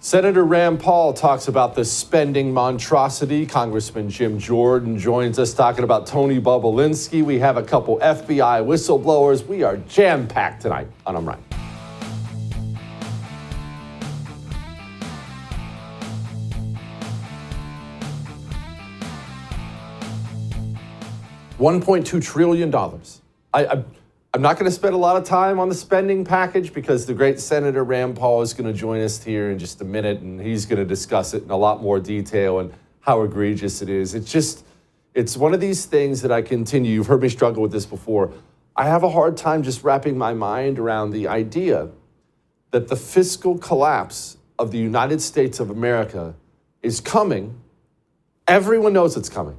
Senator Rand Paul talks about the spending monstrosity. Congressman Jim Jordan joins us talking about Tony Bobulinski. We have a couple FBI whistleblowers. We are jam-packed tonight on I'm Right. $1.2 trillion. I'm not going to spend a lot of time on the spending package because the great Senator Rand Paul is going to join us here in just a minute, and he's going to discuss it in a lot more detail and how egregious it is. It's one of these things that I continue. You've heard me struggle with this before. I have a hard time just wrapping my mind around the idea that the fiscal collapse of the United States of America is coming. Everyone knows it's coming.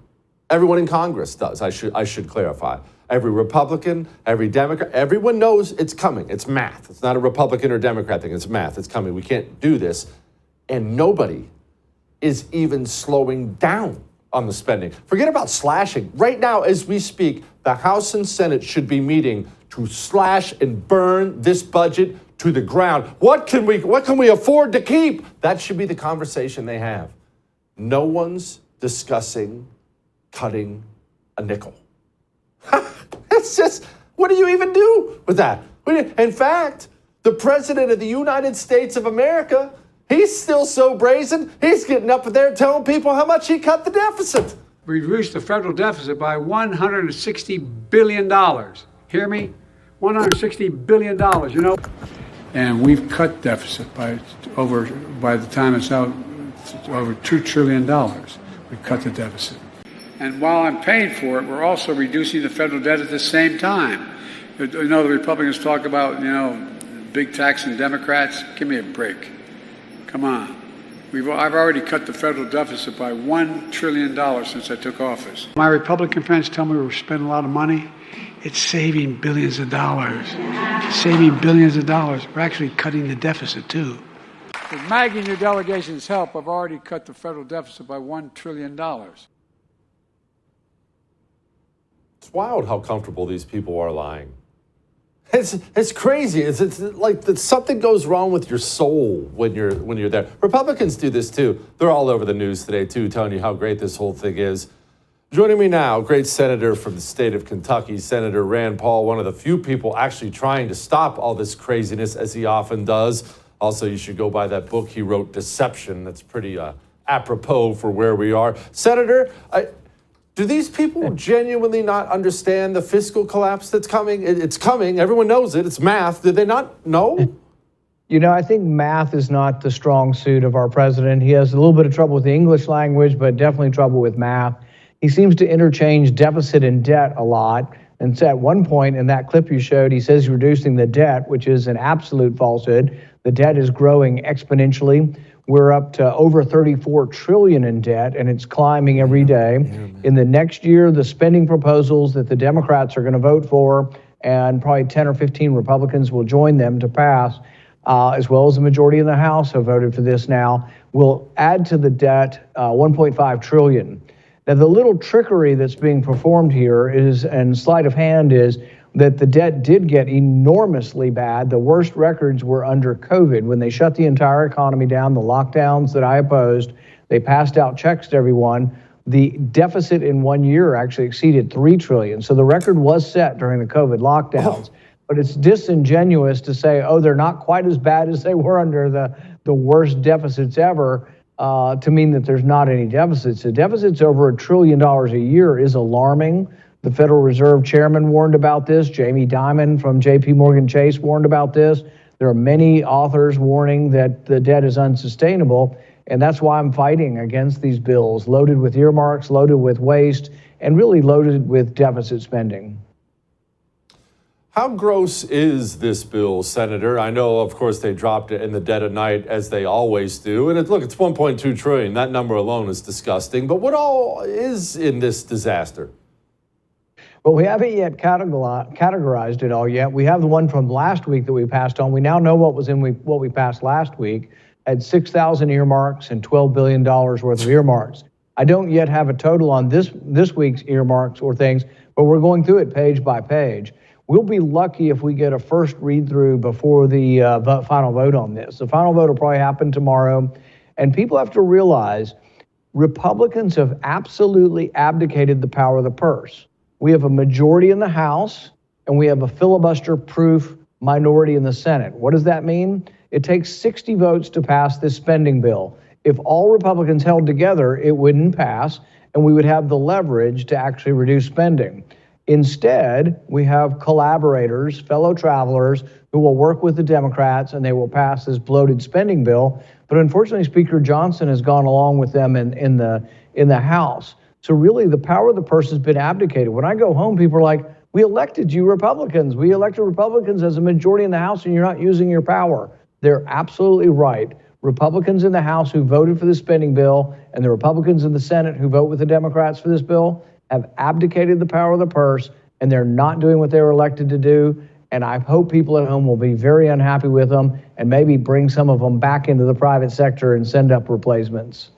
Everyone in Congress does, I should clarify. Every Republican, every Democrat, everyone knows it's coming. It's math. It's not a Republican or Democrat thing. It's math. It's coming. We can't do this. And nobody is even slowing down on the spending. Forget about slashing. Right now, as we speak, the House and Senate should be meeting to slash and burn this budget to the ground. What can we afford to keep? That should be the conversation they have. No one's discussing cutting a nickel. It's just, what do you even do with that? In fact, the President of the United States of America, he's still so brazen, he's getting up there telling people how much he cut the deficit. We reduced the federal deficit by $160 billion. Hear me? $160 billion, you know? And we've cut deficit by the time it's out, over $2 trillion. We've cut the deficit. And while I'm paying for it, we're also reducing the federal debt at the same time. You know, the Republicans talk about, big tax and Democrats. Give me a break. Come on. I've already cut the federal deficit by $1 trillion since I took office. My Republican friends tell me we're spending a lot of money. It's saving billions of dollars. Saving billions of dollars. We're actually cutting the deficit, too. With Maggie and your delegation's help, I've already cut the federal deficit by $1 trillion. It's wild how comfortable these people are lying. It's crazy. It's like that something goes wrong with your soul when you're there. Republicans do this too. They're all over the news today too, telling you how great this whole thing is. Joining me now, great senator from the state of Kentucky, Senator Rand Paul, one of the few people actually trying to stop all this craziness, as he often does. Also, you should go buy that book he wrote, Deception. That's pretty apropos for where we are. Senator, do these people genuinely not understand the fiscal collapse that's coming? It's coming. Everyone knows it. It's math. Did they not know? I think math is not the strong suit of our president. He has a little bit of trouble with the English language, but definitely trouble with math. He seems to interchange deficit and debt a lot. And so at one point in that clip you showed, he says he's reducing the debt, which is an absolute falsehood. The debt is growing exponentially. We're up to over $34 trillion in debt, and it's climbing every day. In the next year, the spending proposals that the Democrats are going to vote for, and probably 10 or 15 Republicans will join them to pass, as well as the majority in the House have voted for this now, will add to the debt $1.5 trillion. Now, the little trickery that's being performed here is, and sleight of hand is, that the debt did get enormously bad. The worst records were under COVID, when they shut the entire economy down, the lockdowns that I opposed. They passed out checks to everyone. The deficit in 1 year actually exceeded $3 trillion. So the record was set during the COVID lockdowns. But it's disingenuous to say, they're not quite as bad as they were under the worst deficits ever, to mean that there's not any deficits. The deficits over $1 trillion a year is alarming. The Federal Reserve Chairman warned about this. Jamie Dimon from J.P. Morgan Chase warned about this. There are many authors warning that the debt is unsustainable, and that's why I'm fighting against these bills, loaded with earmarks, loaded with waste, and really loaded with deficit spending. How gross is this bill, Senator? I know, of course, they dropped it in the dead of night, as they always do. And it's $1.2 trillion. That number alone is disgusting. But what all is in this disaster? Well, we haven't yet categorized it all yet. We have the one from last week that we passed on. We now know what was in what we passed last week. Had 6,000 earmarks and $12 billion worth of earmarks. I don't yet have a total on this week's earmarks or things, but we're going through it page by page. We'll be lucky if we get a first read through before the final vote on this. The final vote will probably happen tomorrow. And people have to realize Republicans have absolutely abdicated the power of the purse. We have a majority in the House and we have a filibuster-proof minority in the Senate. What does that mean? It takes 60 votes to pass this spending bill. If all Republicans held together, it wouldn't pass, and we would have the leverage to actually reduce spending. Instead, we have collaborators, fellow travelers, who will work with the Democrats and they will pass this bloated spending bill. But unfortunately, Speaker Johnson has gone along with them in the House. So really, the power of the purse has been abdicated. When I go home, people are like, we elected you Republicans. We elected Republicans as a majority in the House and you're not using your power. They're absolutely right. Republicans in the House who voted for the spending bill and the Republicans in the Senate who vote with the Democrats for this bill have abdicated the power of the purse, and they're not doing what they were elected to do. And I hope people at home will be very unhappy with them and maybe bring some of them back into the private sector and send up replacements.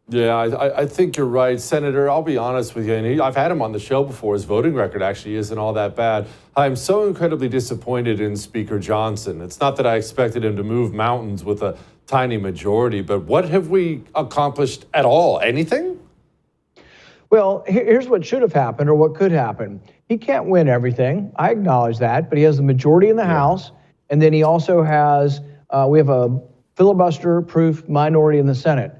Yeah, I think you're right, Senator. I'll be honest with you, and I've had him on the show before. His voting record actually isn't all that bad. I'm so incredibly disappointed in Speaker Johnson. It's not that I expected him to move mountains with a tiny majority, but what have we accomplished at all? Anything? Well, here's what should have happened or what could happen. He can't win everything. I acknowledge that, but he has the majority in the House, and then he also has, we have a filibuster-proof minority in the Senate.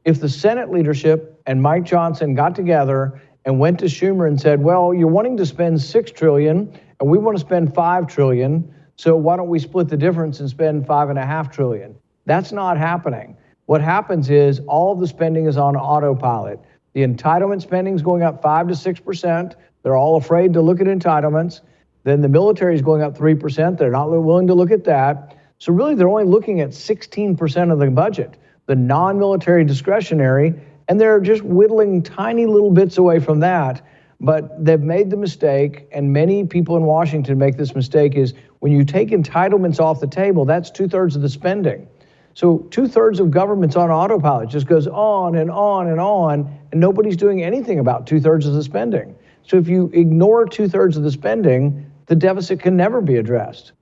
If the Senate leadership and Mike Johnson got together and went to Schumer and said, well, you're wanting to spend $6 trillion and we want to spend $5 trillion, so why don't we split the difference and spend $5.5 trillion? That's not happening. What happens is all of the spending is on autopilot. The entitlement spending is going up 5 to 6%. They're all afraid to look at entitlements. Then the military is going up 3%. They're not willing to look at that. So really, they're only looking at 16% of the budget, the non-military discretionary, and they're just whittling tiny little bits away from that. But they've made the mistake, and many people in Washington make this mistake, is when you take entitlements off the table, that's 2/3 of the spending. So 2/3 of government's on autopilot, just goes on and on and on, and nobody's doing anything about 2/3 of the spending. So if you ignore 2/3 of the spending, the deficit can never be addressed.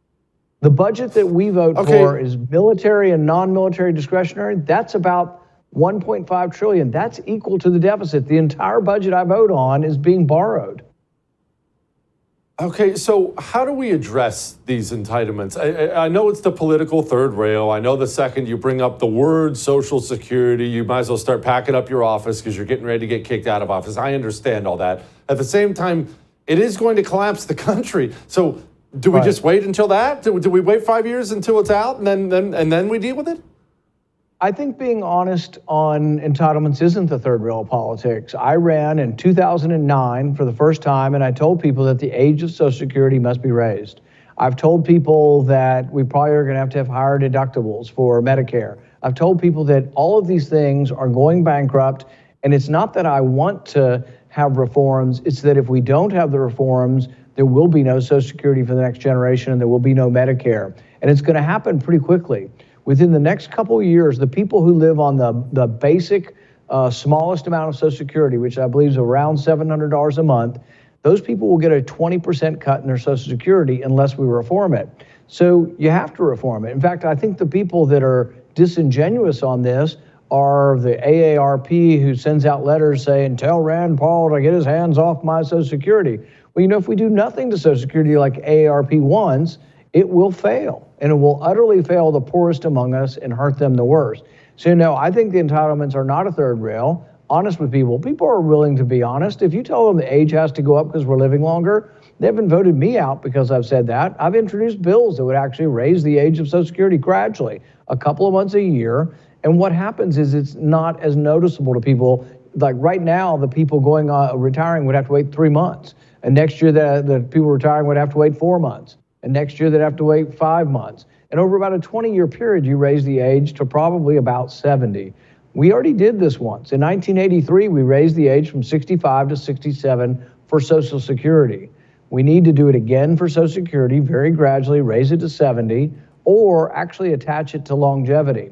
The budget that we vote for is military and non-military discretionary. That's about $1.5 trillion. That's equal to the deficit. The entire budget I vote on is being borrowed. Okay, so how do we address these entitlements? I know it's the political third rail. I know the second you bring up the word Social Security, you might as well start packing up your office because you're getting ready to get kicked out of office. I understand all that. At the same time, it is going to collapse the country. So do we just wait until that? Do we wait 5 years until it's out and then we deal with it? I think being honest on entitlements isn't the third rail of politics. I ran in 2009 for the first time, and I told people that the age of Social Security must be raised. I've told people that we probably are going to have higher deductibles for Medicare. I've told people that all of these things are going bankrupt, and it's not that I want to have reforms, it's that if we don't have the reforms, there will be no Social Security for the next generation, and there will be no Medicare. And it's going to happen pretty quickly. Within the next couple of years, the people who live on the basic smallest amount of Social Security, which I believe is around $700 a month, those people will get a 20% cut in their Social Security unless we reform it. So you have to reform it. In fact, I think the people that are disingenuous on this are the AARP, who sends out letters saying, tell Rand Paul to get his hands off my Social Security. Well, you know, if we do nothing to Social Security like AARP wants, it will fail, and it will utterly fail the poorest among us and hurt them the worst. So, no, I think the entitlements are not a third rail. Honest with people. People are willing to be honest. If you tell them the age has to go up because we're living longer, they haven't voted me out because I've said that. I've introduced bills that would actually raise the age of Social Security gradually, a couple of months a year. And what happens is it's not as noticeable to people. Like right now, the people going retiring would have to wait 3 months. And next year, the people retiring would have to wait 4 months. And next year, they'd have to wait 5 months. And over about a 20-year period, you raise the age to probably about 70. We already did this once. In 1983, we raised the age from 65 to 67 for Social Security. We need to do it again for Social Security, very gradually raise it to 70, or actually attach it to longevity.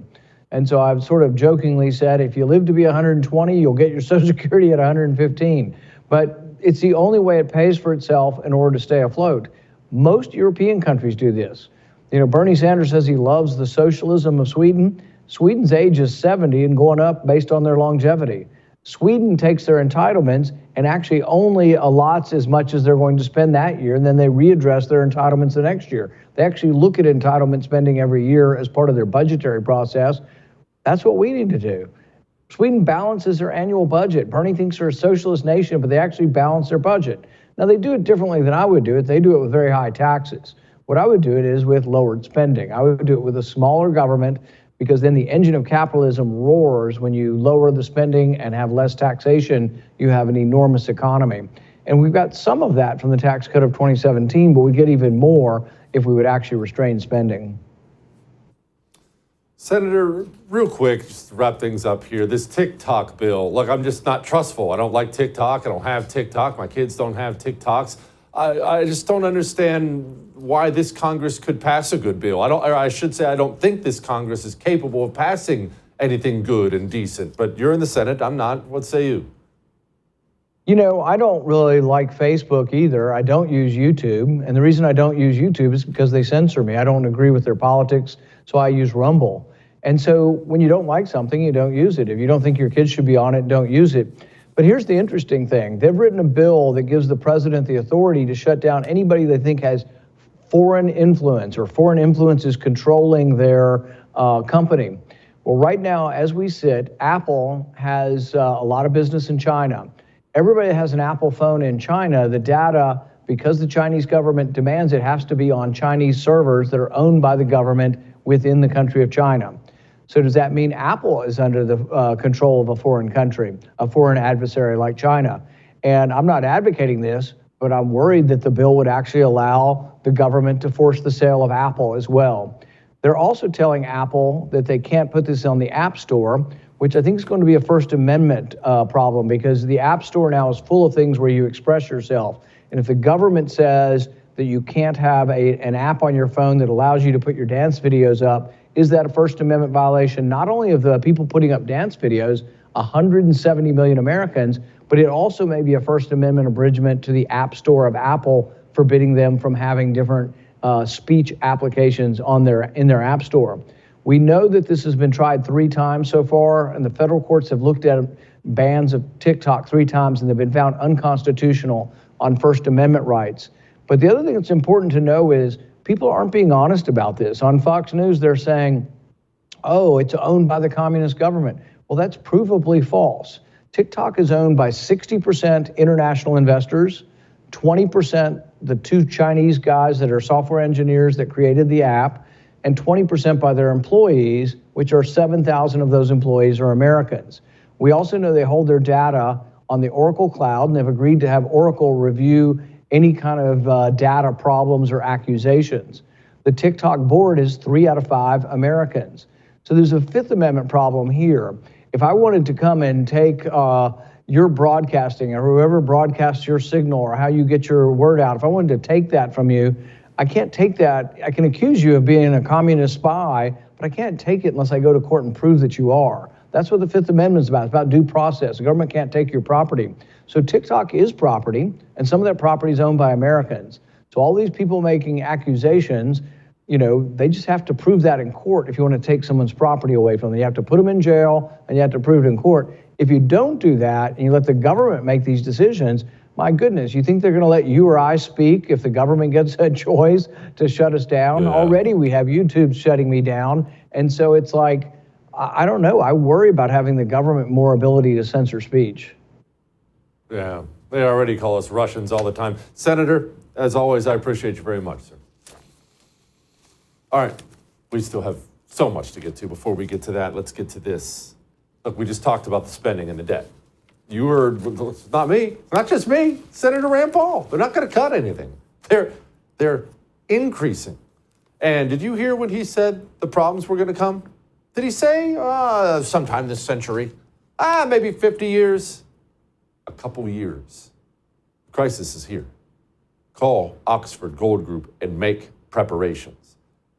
And so I've sort of jokingly said, if you live to be 120, you'll get your Social Security at 115. But it's the only way it pays for itself in order to stay afloat. Most European countries do this. You know, Bernie Sanders says he loves the socialism of Sweden. Sweden's age is 70 and going up based on their longevity. Sweden takes their entitlements and actually only allots as much as they're going to spend that year, and then they readdress their entitlements the next year. They actually look at entitlement spending every year as part of their budgetary process. That's what we need to do. Sweden balances their annual budget. Bernie thinks they're a socialist nation, but they actually balance their budget. Now, they do it differently than I would do it. They do it with very high taxes. What I would do it is with lowered spending. I would do it with a smaller government, because then the engine of capitalism roars. When you lower the spending and have less taxation, you have an enormous economy. And we've got some of that from the tax code of 2017, but we get even more if we would actually restrain spending. Senator, real quick, just to wrap things up here, this TikTok bill, look, I'm just not trustful. I don't like TikTok. I don't have TikTok. My kids don't have TikToks. I just don't understand why this Congress could pass a good bill. I should say I don't think this Congress is capable of passing anything good and decent. But you're in the Senate. I'm not. What say you? You know, I don't really like Facebook either. I don't use YouTube. And the reason I don't use YouTube is because they censor me. I don't agree with their politics, so I use Rumble. And so when you don't like something, you don't use it. If you don't think your kids should be on it, don't use it. But here's the interesting thing. They've written a bill that gives the president the authority to shut down anybody they think has foreign influence, or foreign influence is controlling their company. Well, right now, as we sit, Apple has a lot of business in China. Everybody that has an Apple phone in China, the data, because the Chinese government demands it, has to be on Chinese servers that are owned by the government within the country of China. So does that mean Apple is under the control of a foreign country, a foreign adversary like China? And I'm not advocating this, but I'm worried that the bill would actually allow the government to force the sale of Apple as well. They're also telling Apple that they can't put this on the App Store, which I think is going to be a First Amendment problem, because the App Store now is full of things where you express yourself. And if the government says that you can't have an app on your phone that allows you to put your dance videos up, is that a First Amendment violation, not only of the people putting up dance videos, 170 million Americans, but it also may be a First Amendment abridgment to the App Store of Apple, forbidding them from having different speech applications in their App Store. We know that this has been tried 3 times so far, and the federal courts have looked at bans of TikTok 3 times, and they've been found unconstitutional on First Amendment rights. But the other thing that's important to know is people aren't being honest about this. On Fox News, they're saying, oh, it's owned by the communist government. Well, that's provably false. TikTok is owned by 60% international investors, 20% the 2 Chinese guys that are software engineers that created the app, and 20% by their employees, which are 7,000 of those employees are Americans. We also know they hold their data on the Oracle Cloud, and they've agreed to have Oracle review any kind of data problems or accusations. The TikTok board is 3 out of 5 Americans. So there's a Fifth Amendment problem here. If I wanted to come and take your broadcasting, or whoever broadcasts your signal, or how you get your word out, if I wanted to take that from you, I can't take that. I can accuse you of being a communist spy, but I can't take it unless I go to court and prove that you are. That's what the Fifth Amendment is about. It's about due process. The government can't take your property. So TikTok is property, and some of that property is owned by Americans. So all these people making accusations, you know, they just have to prove that in court if you want to take someone's property away from them. You have to put them in jail, and you have to prove it in court. If you don't do that, and you let the government make these decisions, my goodness, you think they're going to let you or I speak if the government gets a choice to shut us down? Yeah. Already we have YouTube shutting me down. And so it's like, I don't know. I worry about having the government more ability to censor speech. Yeah, they already call us Russians all the time. Senator, as always, I appreciate you very much, sir. All right, we still have so much to get to. Before we get to that, let's get to this. Look, we just talked about the spending and the debt. You heard, not me, not just me, Senator Rand Paul. They're not going to cut anything. They're increasing. And did you hear when he said the problems were going to come? Did he say sometime this century? Maybe 50 years. A couple years. The crisis is here. Call Oxford Gold Group and make preparations.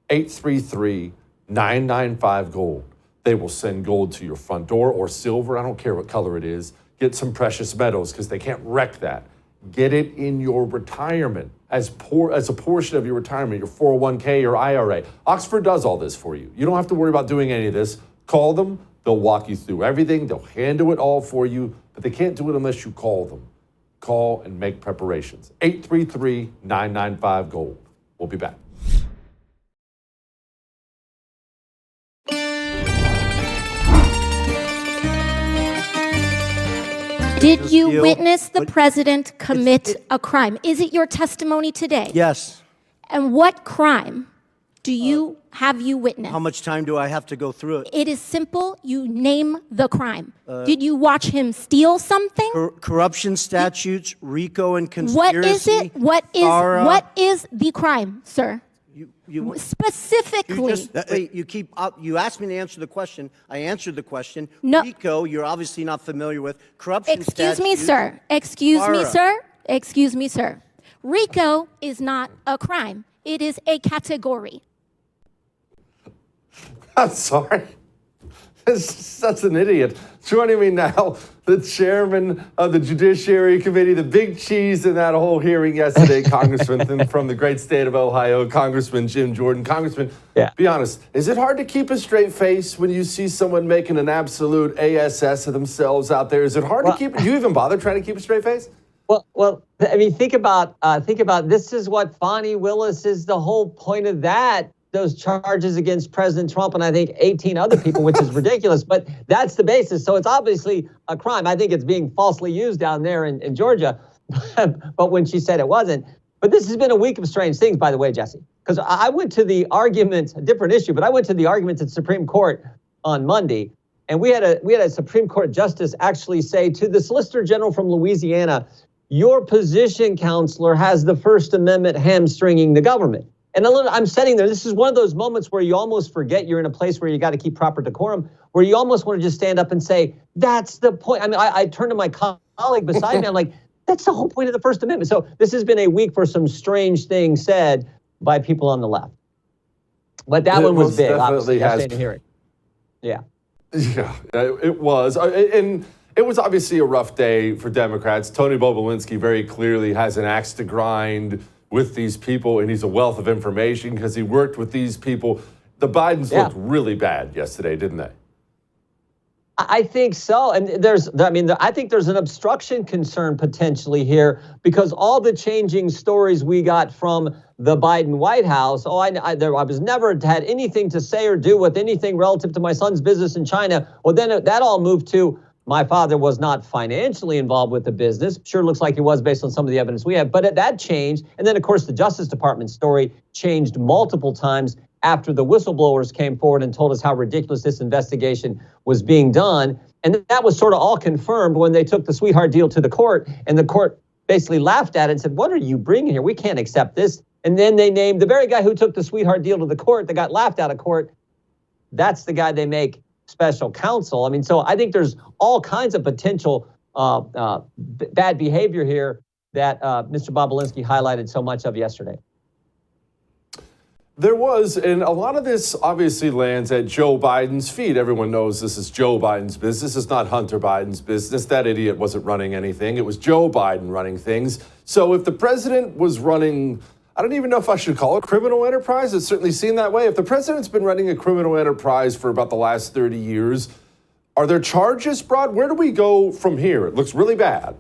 833-995-GOLD. They will send gold to your front door, or silver. I don't care what color it is. Get some precious metals, because they can't wreck that. Get it in your retirement as a portion of your retirement, your 401k, your IRA. Oxford does all this for you. You don't have to worry about doing any of this. Call them. They'll walk you through everything. They'll handle it all for you, but they can't do it unless you call them. Call and make preparations. 833-995-GOLD. We'll be back. Did you witness the president commit a crime? Is it your testimony today? Yes. And what crime have you witnessed? How much time do I have to go through it? It is simple. You name the crime. Did you watch him steal something? Corruption statutes, RICO and conspiracy. What is it? What is the crime, sir? Specifically. You asked me to answer the question. I answered the question. No. RICO, you're obviously not familiar with. Corruption statutes. Excuse me, sir. RICO is not a crime. It is a category. I'm sorry. That's an idiot. Joining me now, the chairman of the Judiciary Committee, the big cheese in that whole hearing yesterday, Congressman from the great state of Ohio, Congressman Jim Jordan. Congressman, be honest, is it hard to keep a straight face when you see someone making an absolute ASS of themselves out there? Is it hard to keep, do you even bother trying to keep a straight face? Well, I mean, think about this is what Fonnie Willis is the whole point of that. Those charges against President Trump and I think 18 other people, which is ridiculous, but that's the basis. So it's obviously a crime. I think it's being falsely used down there in Georgia, but when she said it wasn't. But this has been a week of strange things, by the way, Jesse, because I went to the argument, a different issue, but I went to the argument at Supreme Court on Monday, and we had a Supreme Court justice actually say to the Solicitor General from Louisiana, your position, counselor, has the First Amendment hamstringing the government. And I'm sitting there. This is one of those moments where you almost forget you're in a place where you got to keep proper decorum, where you almost want to just stand up and say, that's the point. I mean, I turned to my colleague beside me. I'm like, that's the whole point of the First Amendment. So this has been a week for some strange things said by people on the left. But that one was big, obviously, yesterday in the hearing. Yeah. Yeah, it was. And it was obviously a rough day for Democrats. Tony Bobulinski very clearly has an axe to grind with these people, and he's a wealth of information because he worked with these people. The Bidens looked really bad yesterday, didn't they? I think so. And I think there's an obstruction concern potentially here because all the changing stories we got from the Biden White House, I was never had anything to say or do with anything relative to my son's business in China. Well, then that all moved to my father was not financially involved with the business. Sure looks like he was based on some of the evidence we have, but that changed. And then, of course, the Justice Department story changed multiple times after the whistleblowers came forward and told us how ridiculous this investigation was being done. And that was sort of all confirmed when they took the sweetheart deal to the court, and the court basically laughed at it and said, what are you bringing here? We can't accept this. And then they named the very guy who took the sweetheart deal to the court that got laughed out of court. That's the guy they make special counsel. I mean, so I think there's all kinds of potential bad behavior here that Mr. Bobulinski highlighted so much of yesterday. There was, and a lot of this obviously lands at Joe Biden's feet. Everyone knows this is Joe Biden's business. It's not Hunter Biden's business. That idiot wasn't running anything. It was Joe Biden running things. So if the president was running, I don't even know if I should call it criminal enterprise. It certainly seemed that way. If the president's been running a criminal enterprise for about the last 30 years, are there charges brought? Where do we go from here? It looks really bad.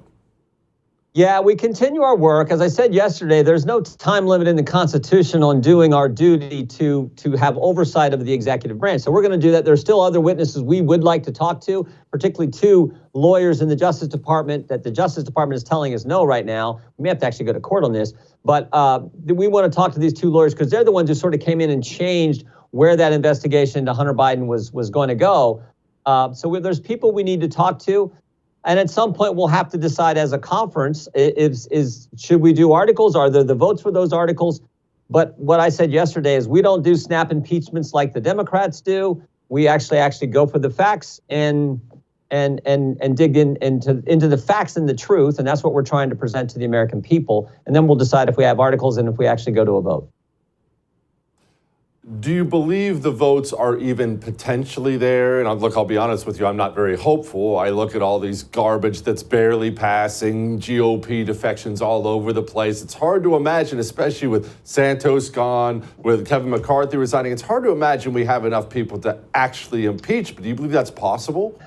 Yeah, we continue our work. As I said yesterday, there's no time limit in the Constitution on doing our duty to have oversight of the executive branch. So we're going to do that. There's still other witnesses we would like to talk to, particularly two lawyers in the Justice Department that the Justice Department is telling us no right now. We may have to actually go to court on this. But we want to talk to these two lawyers because they're the ones who sort of came in and changed where that investigation into Hunter Biden was going to go. So there's people we need to talk to. And at some point, we'll have to decide as a conference, should we do articles? Are there the votes for those articles? But what I said yesterday is we don't do snap impeachments like the Democrats do. We actually go for the facts and dig into the facts and the truth. And that's what we're trying to present to the American people. And then we'll decide if we have articles and if we actually go to a vote. Do you believe the votes are even potentially there? And look, I'll be honest with you, I'm not very hopeful. I look at all these garbage that's barely passing, GOP defections all over the place. It's hard to imagine, especially with Santos gone, with Kevin McCarthy resigning, it's hard to imagine we have enough people to actually impeach. But do you believe that's possible?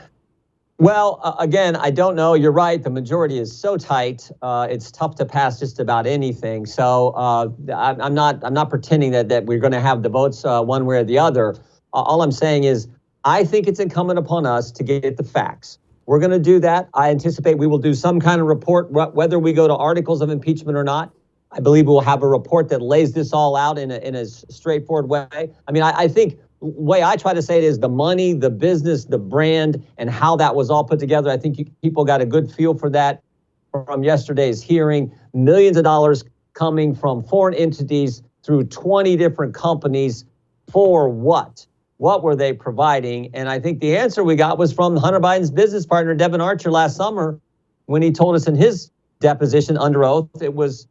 Well, again, I don't know. You're right. The majority is so tight. It's tough to pass just about anything. So I'm not pretending that we're going to have the votes one way or the other. All I'm saying is I think it's incumbent upon us to get the facts. We're going to do that. I anticipate we will do some kind of report, whether we go to articles of impeachment or not. I believe we'll have a report that lays this all out in a straightforward way. I mean, I think way I try to say it is the money, the business, the brand, and how that was all put together. I think people got a good feel for that from yesterday's hearing. Millions of dollars coming from foreign entities through 20 different companies for what? What were they providing? And I think the answer we got was from Hunter Biden's business partner, Devin Archer, last summer, when he told us in his deposition under oath, it was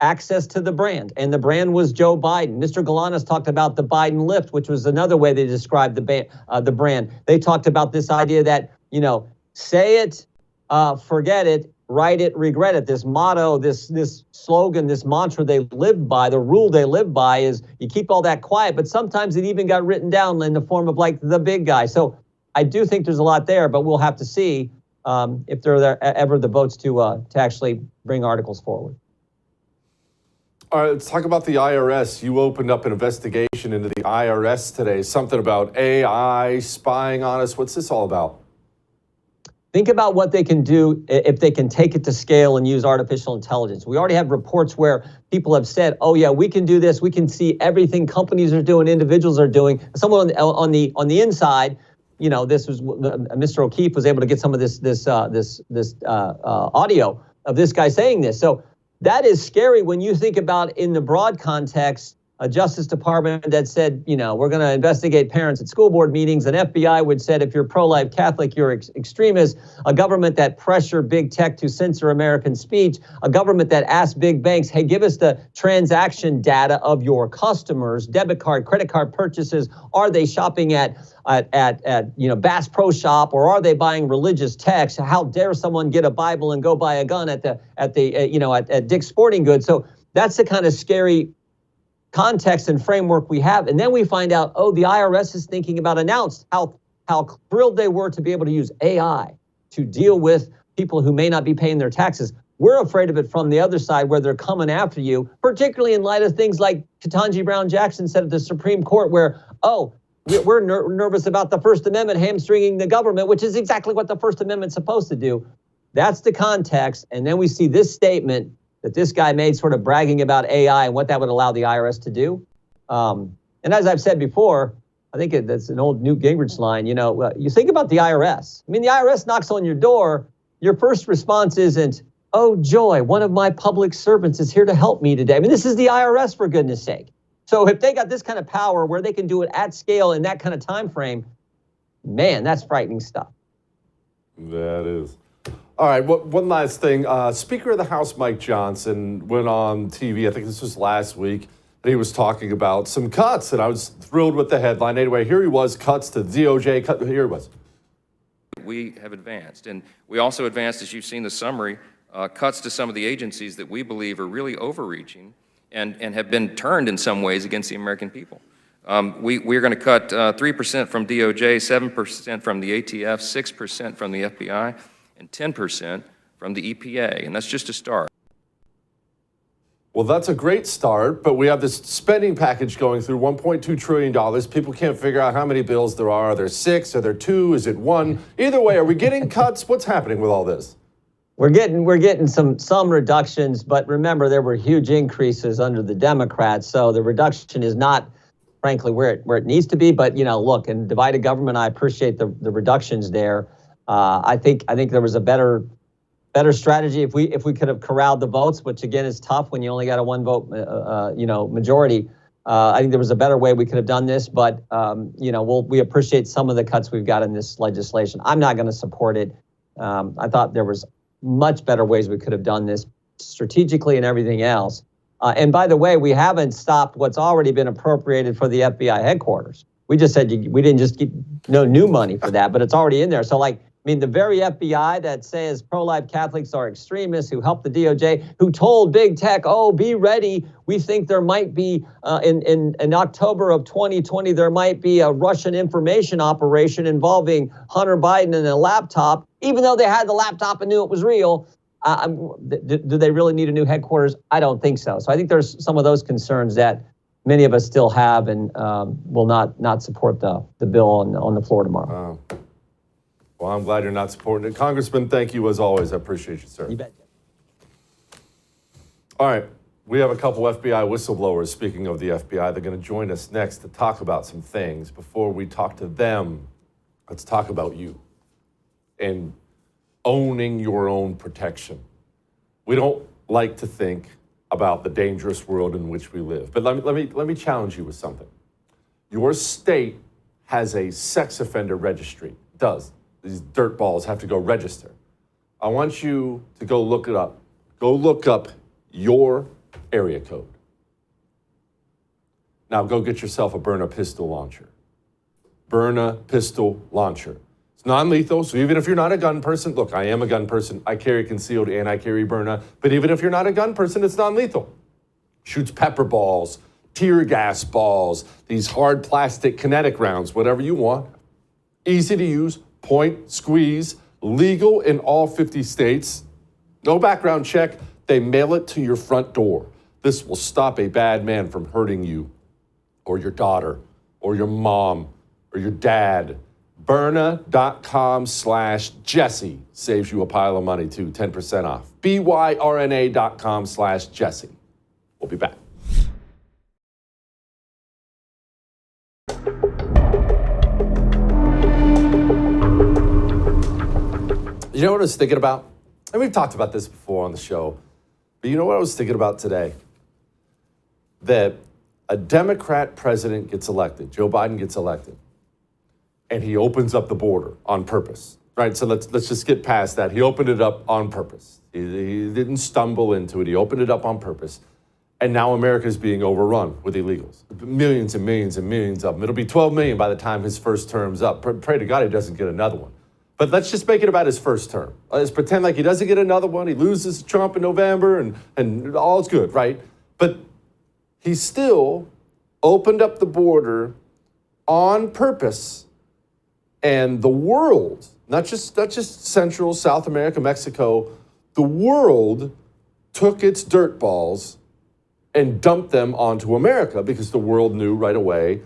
access to the brand, and the brand was Joe Biden. Mr. Galanis talked about the Biden lift, which was another way they described the brand. They talked about this idea that, say it, forget it, write it, regret it. This motto, this slogan, this mantra they live by, the rule they live by is you keep all that quiet, but sometimes it even got written down in the form of like the big guy. So I do think there's a lot there, but we'll have to see if there are ever the votes to actually bring articles forward. All right, let's talk about the IRS. You opened up an investigation into the IRS today, something about AI spying on us. What's this all about? Think about what they can do if they can take it to scale and use artificial intelligence. We already have reports where people have said, oh yeah, we can do this. We can see everything companies are doing, individuals are doing. Someone on the inside, this was Mr. O'Keefe was able to get some of this audio of this guy saying this. So that is scary when you think about in the broad context, a Justice Department that said, we're going to investigate parents at school board meetings, an FBI which said if you're pro-life Catholic, you're extremist, a government that pressured big tech to censor American speech, a government that asked big banks, hey, give us the transaction data of your customers, debit card, credit card purchases. Are they shopping at Bass Pro Shop, or are they buying religious texts? How dare someone get a Bible and go buy a gun at Dick's Sporting Goods? So that's the kind of scary context and framework we have. And then we find out, the IRS is thinking about announced how thrilled they were to be able to use AI to deal with people who may not be paying their taxes. We're afraid of it from the other side where they're coming after you, particularly in light of things like Ketanji Brown Jackson said at the Supreme Court where, we're nervous about the First Amendment hamstringing the government, which is exactly what the First Amendment's supposed to do. That's the context. And then we see this statement that this guy made sort of bragging about AI and what that would allow the IRS to do. And as I've said before, I think that's an old Newt Gingrich line, you think about the IRS. I mean, the IRS knocks on your door. Your first response isn't, oh, joy, one of my public servants is here to help me today. I mean, this is the IRS, for goodness sake. So if they got this kind of power where they can do it at scale in that kind of time frame, man, that's frightening stuff. That is. All right, one last thing. Speaker of the House, Mike Johnson, went on TV, I think this was last week, and he was talking about some cuts, and I was thrilled with the headline. Anyway, here he was, cuts to DOJ. Here he was. We have advanced, and we also advanced, as you've seen the summary, cuts to some of the agencies that we believe are really overreaching and have been turned in some ways against the American people. We're going to cut 3% from DOJ, 7% from the ATF, 6% from the FBI, and 10% from the EPA, and that's just a start. Well, that's a great start, but we have this spending package going through $1.2 trillion. People can't figure out how many bills there are. Are there 6? Are there 2? Is it 1? Either way, are we getting cuts? What's happening with all this? We're getting some reductions, but remember there were huge increases under the Democrats, so the reduction is not, frankly, where it needs to be. But look, in divided government, I appreciate the reductions there. I think there was a better strategy if we could have corralled the votes, which again is tough when you only got a 1 vote majority. I think there was a better way we could have done this, but we appreciate some of the cuts we've got in this legislation. I'm not going to support it. I thought there was much better ways we could have done this strategically and everything else. And by the way, we haven't stopped what's already been appropriated for the FBI headquarters. We just said we didn't just keep no new money for that, but it's already in there. So the very FBI that says pro-life Catholics are extremists, who helped the DOJ, who told big tech, oh, be ready. We think there might be, in October of 2020, there might be a Russian information operation involving Hunter Biden and a laptop, even though they had the laptop and knew it was real. Do they really need a new headquarters? I don't think so. So I think there's some of those concerns that many of us still have and will not support the bill on the floor tomorrow. Well, I'm glad you're not supporting it. Congressman, thank you as always. I appreciate you, sir. You bet. All right. We have a couple FBI whistleblowers, speaking of the FBI. They're going to join us next to talk about some things. Before we talk to them, let's talk about you and owning your own protection. We don't like to think about the dangerous world in which we live. But let me challenge you with something. Your state has a sex offender registry. It does. These dirtballs have to go register. I want you to go look it up. Go look up your area code. Now go get yourself a Byrna pistol launcher. Byrna pistol launcher. It's non-lethal, so even if you're not a gun person, look, I am a gun person. I carry concealed and I carry Byrna. But even if you're not a gun person, it's non-lethal. Shoots pepper balls, tear gas balls, these hard plastic kinetic rounds, whatever you want. Easy to use. Point, squeeze, legal in all 50 states. No background check. They mail it to your front door. This will stop a bad man from hurting you or your daughter or your mom or your dad. Byrna.com/Jesse saves you a pile of money too, 10% off. BYRNA.com/Jesse. We'll be back. You know what I was thinking about? And we've talked about this before on the show, but you know what I was thinking about today? That a Democrat president gets elected, Joe Biden gets elected, and he opens up the border on purpose, right? So let's just get past that. He opened it up on purpose. He didn't stumble into it. He opened it up on purpose. And now America is being overrun with illegals. Millions and millions and millions of them. It'll be 12 million by the time his first term's up. Pray to God he doesn't get another one. But let's just make it about his first term. Let's pretend like he doesn't get another one. He loses Trump in November and all's good, right? But he still opened up the border on purpose. And the world, not just Central, South America, Mexico, the world took its dirt balls and dumped them onto America because the world knew right away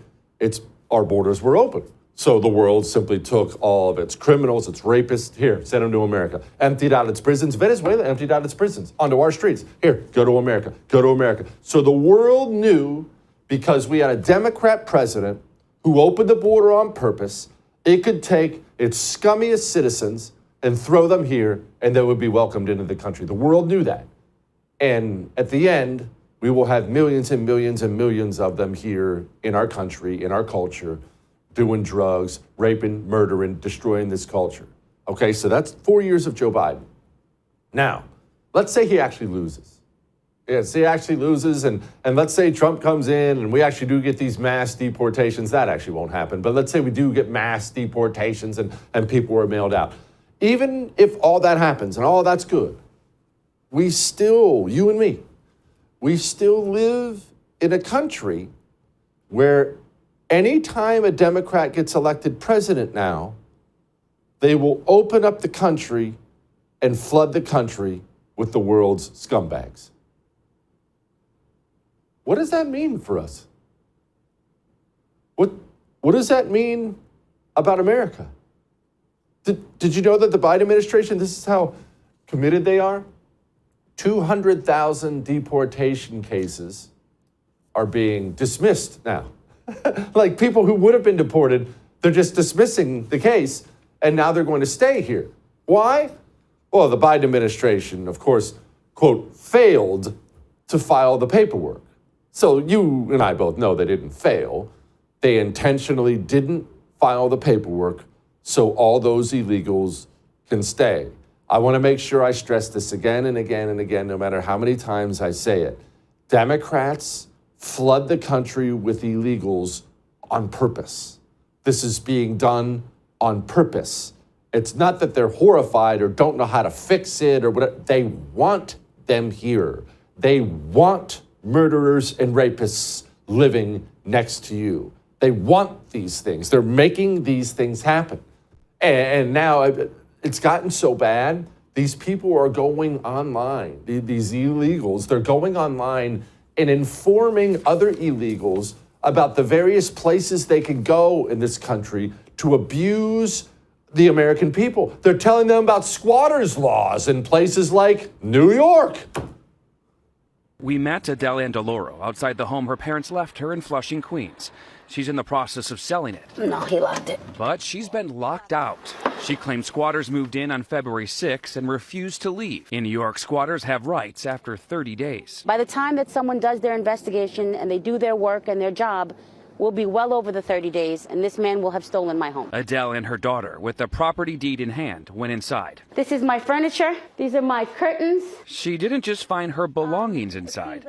our borders were open. So the world simply took all of its criminals, its rapists, here, sent them to America. Emptied out its prisons. Venezuela emptied out its prisons onto our streets. Here, go to America, go to America. So the world knew, because we had a Democrat president who opened the border on purpose, it could take its scummiest citizens and throw them here, and they would be welcomed into the country. The world knew that. And at the end, we will have millions and millions and millions of them here in our country, in our culture, doing drugs, raping, murdering, destroying this culture. Okay, so that's 4 years of Joe Biden. Now, let's say he actually loses. Yes, he actually loses, and let's say Trump comes in and we actually do get these mass deportations. That actually won't happen, but let's say we do get mass deportations and people are mailed out. Even if all that happens and all that's good, we still, you and me, we still live in a country where anytime a Democrat gets elected president now, they will open up the country and flood the country with the world's scumbags. What does that mean for us? What does that mean about America? Did you know that the Biden administration, this is how committed they are? 200,000 deportation cases are being dismissed now. Like people who would have been deported, they're just dismissing the case, and now they're going to stay here. Why? Well, the Biden administration, of course, quote, failed to file the paperwork. So you and I both know they didn't fail. They intentionally didn't file the paperwork so all those illegals can stay. I want to make sure I stress this again and again and again, no matter how many times I say it. Democrats flood the country with illegals on purpose. This is being done on purpose. It's not that they're horrified or don't know how to fix it or whatever. They want them here. They want murderers and rapists living next to you. They want these things. They're making these things happen. And now it's gotten so bad, these people are going online, these illegals, they're going online and informing other illegals about the various places they can go in this country to abuse the American people. They're telling them about squatters' laws in places like New York. We met Adele Andaloro outside the home her parents left her in Flushing, Queens. She's in the process of selling it. No, he locked it. But she's been locked out. She claims squatters moved in on February 6 and refused to leave. In New York, squatters have rights after 30 days. By the time that someone does their investigation and they do their work and their job, we'll be well over the 30 days, and this man will have stolen my home. Adele and her daughter, with the property deed in hand, went inside. This is my furniture. These are my curtains. She didn't just find her belongings inside.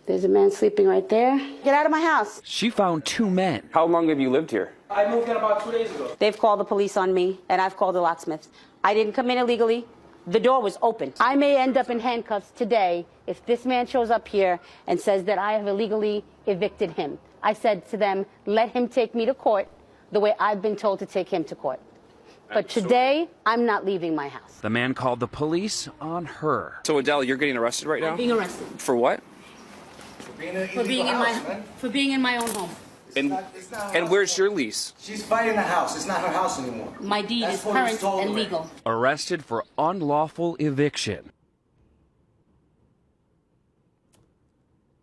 There's a man sleeping right there. Get out of my house. She found two men. How long have you lived here? I moved in about 2 days ago. They've called the police on me, and I've called the locksmith. I didn't come in illegally. The door was open. I may end up in handcuffs today if this man shows up here and says that I have illegally evicted him. I said to them, let him take me to court the way I've been told to take him to court. But today, I'm not leaving my house. The man called the police on her. So Adele, you're getting arrested right now? I'm being arrested. For what? For being in my own home. And where's your lease? She's fighting the house. It's not her house anymore. My deed is current and legal. Arrested for unlawful eviction.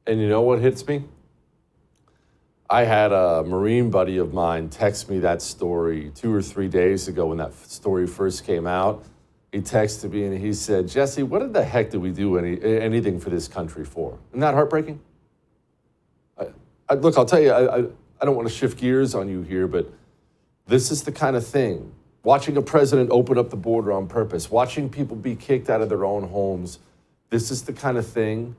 And you know what hits me? I had a Marine buddy of mine text me that story 2 or 3 days ago when that story first came out. He texted me and he said, Jesse, what the heck did we do anything for this country for? Isn't that heartbreaking? Look, I'll tell you, I don't want to shift gears on you here, but this is the kind of thing. Watching a president open up the border on purpose, watching people be kicked out of their own homes, this is the kind of thing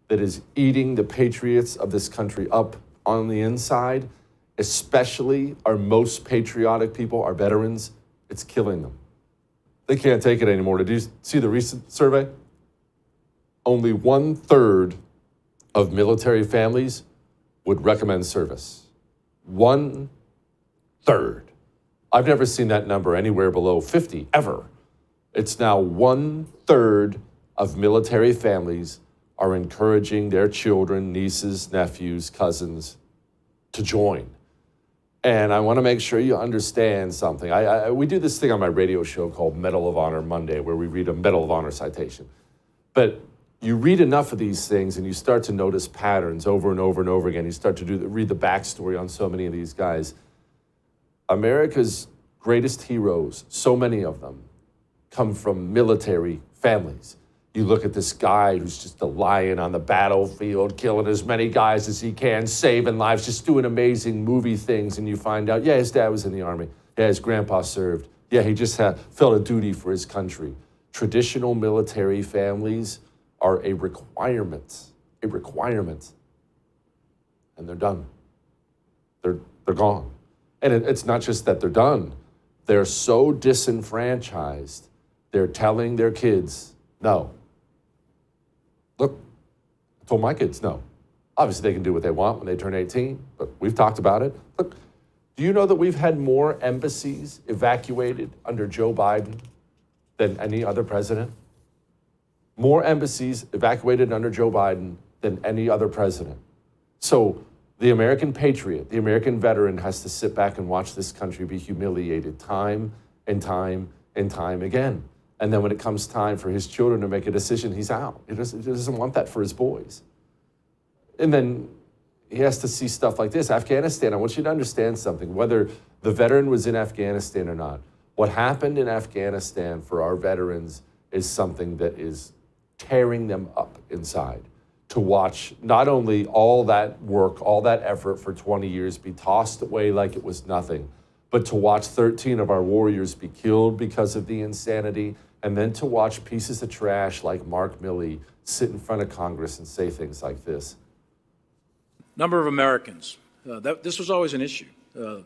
that is eating the patriots of this country up on the inside, especially our most patriotic people, our veterans. It's killing them. They can't take it anymore. Did you see the recent survey? Only 1/3 of military families would recommend service. 1/3. I've never seen that number anywhere below 50, ever. It's now 1/3 of military families are encouraging their children, nieces, nephews, cousins to join. And I want to make sure you understand something. We do this thing on my radio show called Medal of Honor Monday, where we read a Medal of Honor citation. But you read enough of these things and you start to notice patterns over and over and over again. You start to read the backstory on so many of these guys. America's greatest heroes, so many of them, come from military families. You look at this guy who's just a lion on the battlefield, killing as many guys as he can, saving lives, just doing amazing movie things, and you find out, yeah, his dad was in the Army. Yeah, his grandpa served. Yeah, he just felt a duty for his country. Traditional military families are a requirement, and they're done. They're gone. And it's not just that they're done. They're so disenfranchised, they're telling their kids, no. Look, I told my kids no. Obviously, they can do what they want when they turn 18, but we've talked about it. Look, do you know that we've had more embassies evacuated under Joe Biden than any other president? More embassies evacuated under Joe Biden than any other president. So the American patriot, the American veteran has to sit back and watch this country be humiliated time and time and time again. And then when it comes time for his children to make a decision, he's out. He doesn't want that for his boys. And then he has to see stuff like this. Afghanistan, I want you to understand something, whether the veteran was in Afghanistan or not. What happened in Afghanistan for our veterans is something that is tearing them up inside. To watch not only all that work, all that effort for 20 years be tossed away like it was nothing, But to watch 13 of our warriors be killed because of the insanity, and then to watch pieces of trash like Mark Milley sit in front of Congress and say things like this. Number of Americans. This was always an issue. The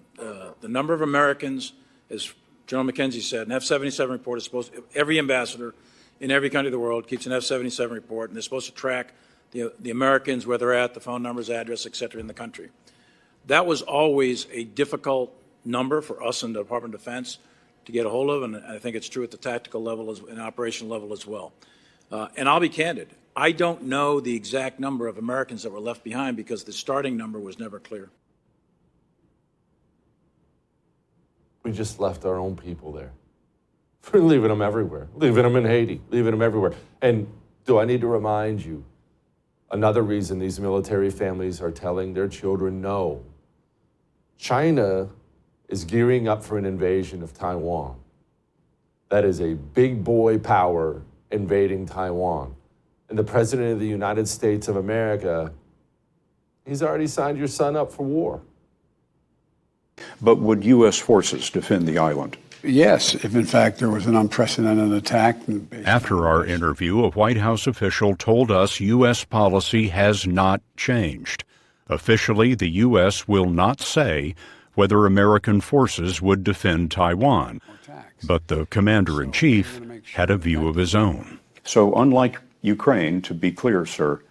number of Americans, as General McKenzie said, an F-77 report is supposed to, every ambassador in every country of the world keeps an F-77 report, and they're supposed to track the Americans, where they're at, the phone numbers, address, et cetera, in the country. That was always a difficult number for us in the Department of Defense to get a hold of, and I think it's true at the tactical level and operational level as well. And I'll be candid, I don't know the exact number of Americans that were left behind because the starting number was never clear. We just left our own people there. We're leaving them everywhere, leaving them in Haiti, leaving them everywhere. And do I need to remind you, another reason these military families are telling their children no. China is gearing up for an invasion of Taiwan. That is a big boy power invading Taiwan. And the President of the United States of America, he's already signed your son up for war. But would U.S. forces defend the island? Yes, if in fact there was an unprecedented attack. After our interview, a White House official told us U.S. policy has not changed. Officially, the U.S. will not say whether American forces would defend Taiwan. But the commander-in-chief had a view of his own. So unlike Ukraine, to be clear, sir,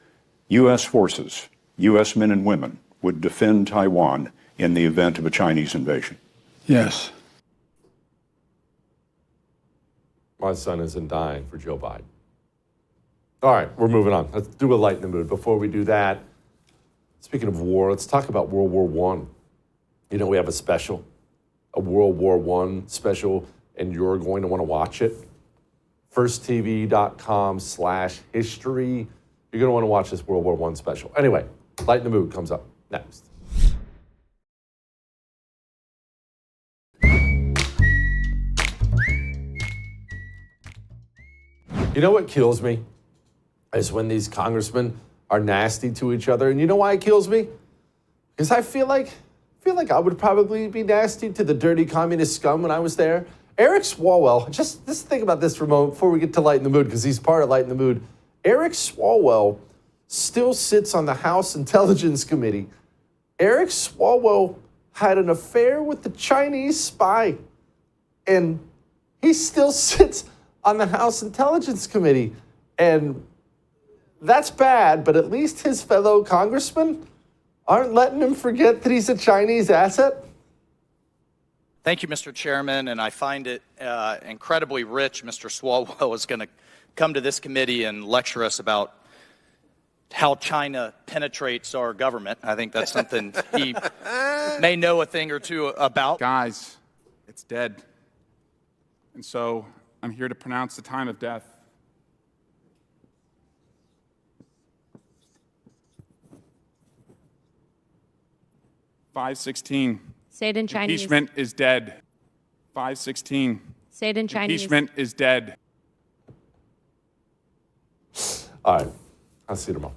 U.S. forces, U.S. men and women, would defend Taiwan in the event of a Chinese invasion. Yes. My son isn't dying for Joe Biden. All right, we're moving on. Let's do a light in the mood. Before we do that, speaking of war, let's talk about World War I. You know, we have a special, a World War I special, and you're going to want to watch it. FirstTV.com/history. You're going to want to watch this World War I special. Anyway, light in the mood comes up next. You know what kills me? Is when these congressmen are nasty to each other. And you know why it kills me? Because I feel like I would probably be nasty to the dirty communist scum when I was there. Eric Swalwell, just think about this for a moment before we get to Light in the Mood, because he's part of Light in the Mood. Eric Swalwell still sits on the House Intelligence Committee. Eric Swalwell had an affair with the Chinese spy, and he still sits on the House Intelligence Committee. And that's bad, but at least his fellow congressmen aren't letting him forget that he's a Chinese asset. Thank you, Mr. Chairman, and I find it incredibly rich Mr. Swalwell is going to come to this committee and lecture us about how China penetrates our government. I think that's something he may know a thing or two about. Guys, it's dead. And so I'm here to pronounce the time of death. (5:16). Say it in Chinese. Impeachment is dead. 5:16. Say it in Chinese. Impeachment is dead. All right. I'll see you tomorrow.